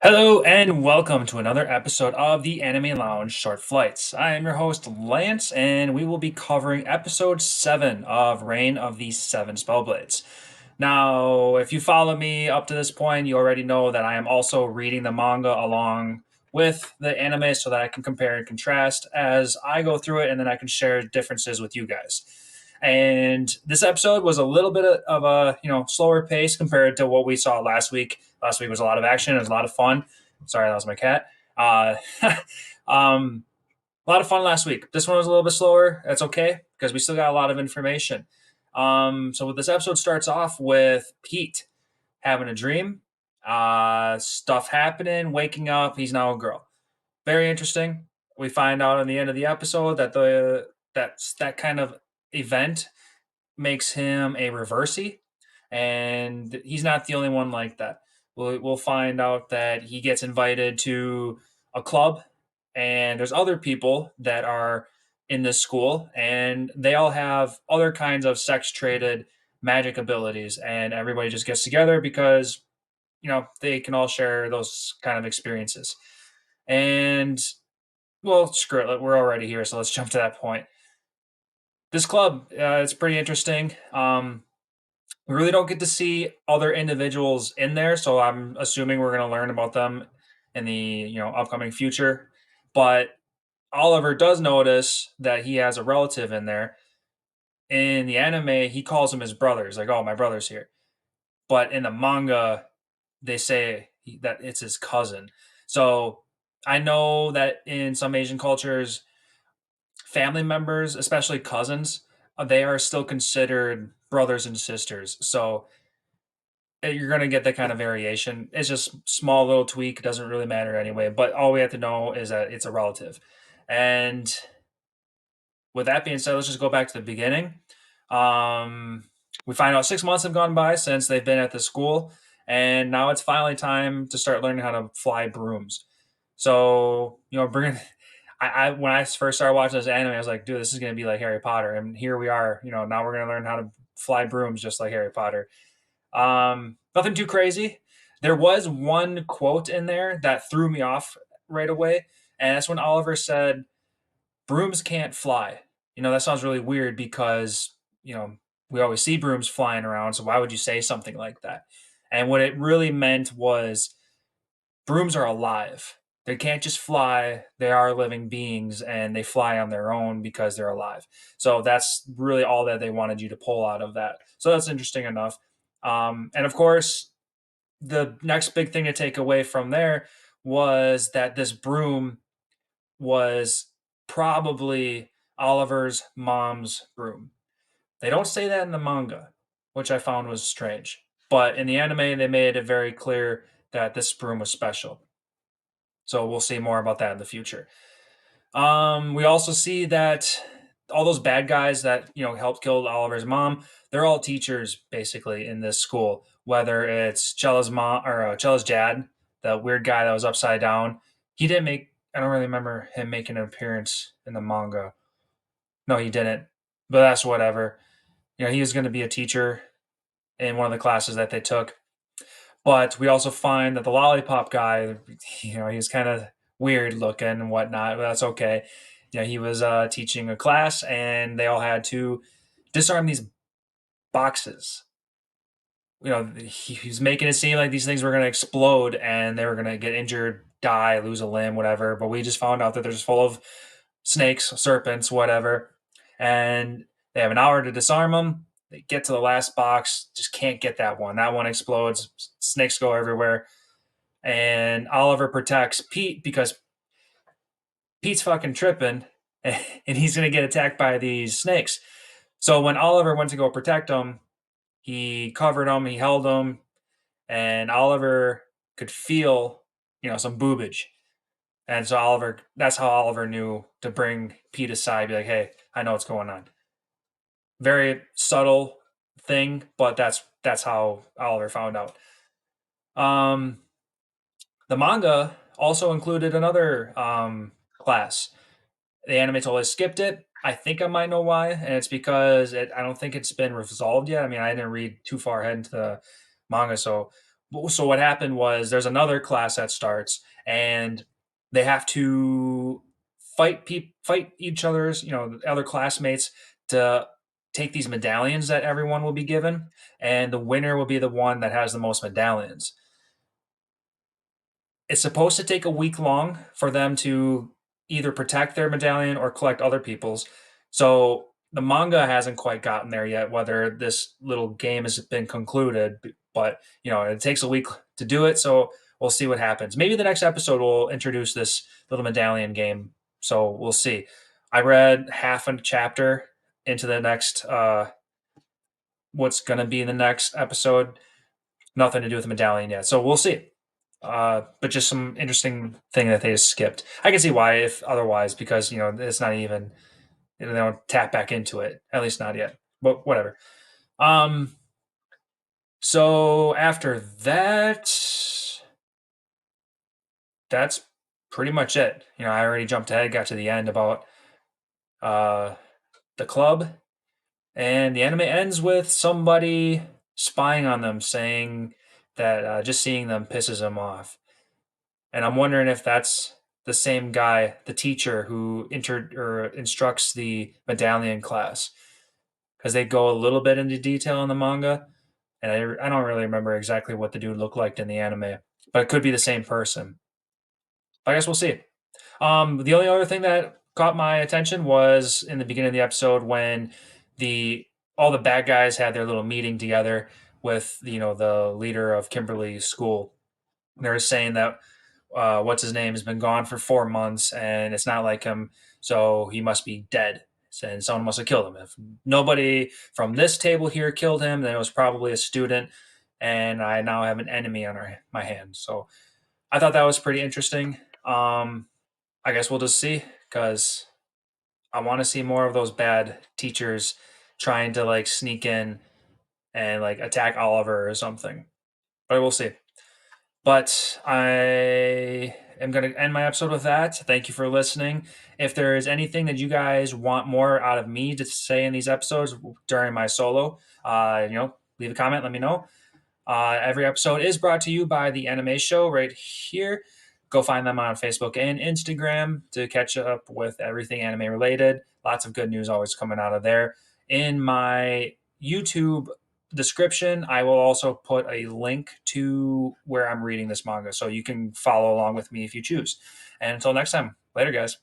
Hello and welcome to another episode of the Anime Lounge Short Flights. I am your host Lance, and we will be covering episode 7 of Reign of the Seven Spellblades. Now, if you follow me up to this point, you already know that I am also reading the manga along with the anime so that I can compare and contrast as I go through it, and then I can share differences with you guys. And this episode was a little bit of a slower pace compared to what we saw last week. Last week was a lot of action. It was a lot of fun. Sorry, that was my cat. Um, a lot of fun last week. This one was a little bit slower. That's okay because we still got a lot of information. So this episode starts off with Pete having a dream, stuff happening, waking up. He's now a girl. Very interesting. We find out in the end of the episode that that kind of event makes him a reversey, and he's not the only one like that. We'll find out that he gets invited to a club, and there's other people that are in this school, and they all have other kinds of sex traded magic abilities, and everybody just gets together because they can all share those kind of experiences. And well, screw it, we're already here, so let's jump to that point. This club, it's pretty interesting. We really don't get to see other individuals in there, so I'm assuming we're going to learn about them in the upcoming future. But Oliver does notice that he has a relative in there. In the anime, he calls him his brother. He's like, "Oh, my brother's here." But in the manga, they say that it's his cousin. So I know that in some Asian cultures, family members, especially cousins, they are still considered brothers and sisters. So you're going to get that kind of variation. It's just small little tweak. It doesn't really matter anyway. But all we have to know is that it's a relative. And with that being said, let's just go back to the beginning. Um, we find out 6 months have gone by since they've been at the school, and now it's finally time to start learning how to fly brooms. So bringing. I when I first started watching this anime, I was like, dude, this is gonna be like Harry Potter, and here we are. Now we're gonna learn how to fly brooms just like Harry Potter. Nothing too crazy. There was one quote in there that threw me off right away, and that's when Oliver said, "Brooms can't fly." That sounds really weird because we always see brooms flying around. So why would you say something like that? And what it really meant was brooms are alive. They can't just fly. They are living beings, and they fly on their own because they're alive. So that's really all that they wanted you to pull out of that. So that's interesting enough. And of course, the next big thing to take away from there was that this broom was probably Oliver's mom's broom. They don't say that in the manga, which I found was strange. But in the anime, they made it very clear that this broom was special. So we'll see more about that in the future. We also see that all those bad guys that helped kill Oliver's mom, they're all teachers basically in this school. Whether it's Chella's mom or Chella's dad, the weird guy that was upside down, he didn't make. I don't really remember him making an appearance in the manga. No, he didn't. But that's whatever. He was going to be a teacher in one of the classes that they took. But we also find that the lollipop guy, he's kind of weird looking and whatnot, but that's okay. He was teaching a class, and they all had to disarm these boxes. He was making it seem like these things were going to explode and they were going to get injured, die, lose a limb, whatever. But we just found out that they're just full of snakes, serpents, whatever. And they have an hour to disarm them. They get to the last box, just can't get that one. That one explodes. Snakes go everywhere. And Oliver protects Pete because Pete's fucking tripping and he's going to get attacked by these snakes. So when Oliver went to go protect him, he covered him, he held him, and Oliver could feel, some boobage. And so that's how Oliver knew to bring Pete aside, be like, hey, I know what's going on. Very subtle thing, but that's how Oliver found out. Um, the manga also included another class. The anime totally skipped it. I think I might know why, and it's because I don't think it's been resolved yet. I mean, I didn't read too far ahead into the manga, so So what happened was there's another class that starts, and they have to fight each other's, the other classmates, to take these medallions that everyone will be given, and the winner will be the one that has the most medallions. It's supposed to take a week long for them to either protect their medallion or collect other people's. So the manga hasn't quite gotten there yet, whether this little game has been concluded, but it takes a week to do it. So we'll see what happens. Maybe the next episode will introduce this little medallion game. So we'll see. I read half a chapter into the next, what's going to be in the next episode. Nothing to do with the medallion yet. So we'll see. But just some interesting thing that they just skipped. I can see why, if otherwise, because it's not even, they don't tap back into it, at least not yet. But whatever. Um, so after that, that's pretty much it. I already jumped ahead, got to the end about uh the club, and the anime ends with somebody spying on them, saying that just seeing them pisses them off. And I'm wondering if that's the same guy, the teacher who instructs the medallion class, because they go a little bit into detail in the manga, and I don't really remember exactly what the dude looked like in the anime, but it could be the same person. I guess we'll see. The only other thing that caught my attention was in the beginning of the episode when the all the bad guys had their little meeting together with the leader of Kimberly's school. They're saying that what's his name has been gone for 4 months and it's not like him, so he must be dead. And someone must have killed him. If nobody from this table here killed him, then it was probably a student, and I now have an enemy on my hands. So I thought that was pretty interesting. I guess we'll just see, because I want to see more of those bad teachers trying to like sneak in and like attack Oliver or something. But we'll see. But I am going to end my episode with that. Thank you for listening. If there is anything that you guys want more out of me to say in these episodes during my solo, leave a comment, let me know. Every episode is brought to you by the Anime Show right here. Go find them on Facebook and Instagram to catch up with everything anime related. Lots of good news always coming out of there. In my YouTube description, I will also put a link to where I'm reading this manga, so you can follow along with me if you choose. And until next time, later, guys.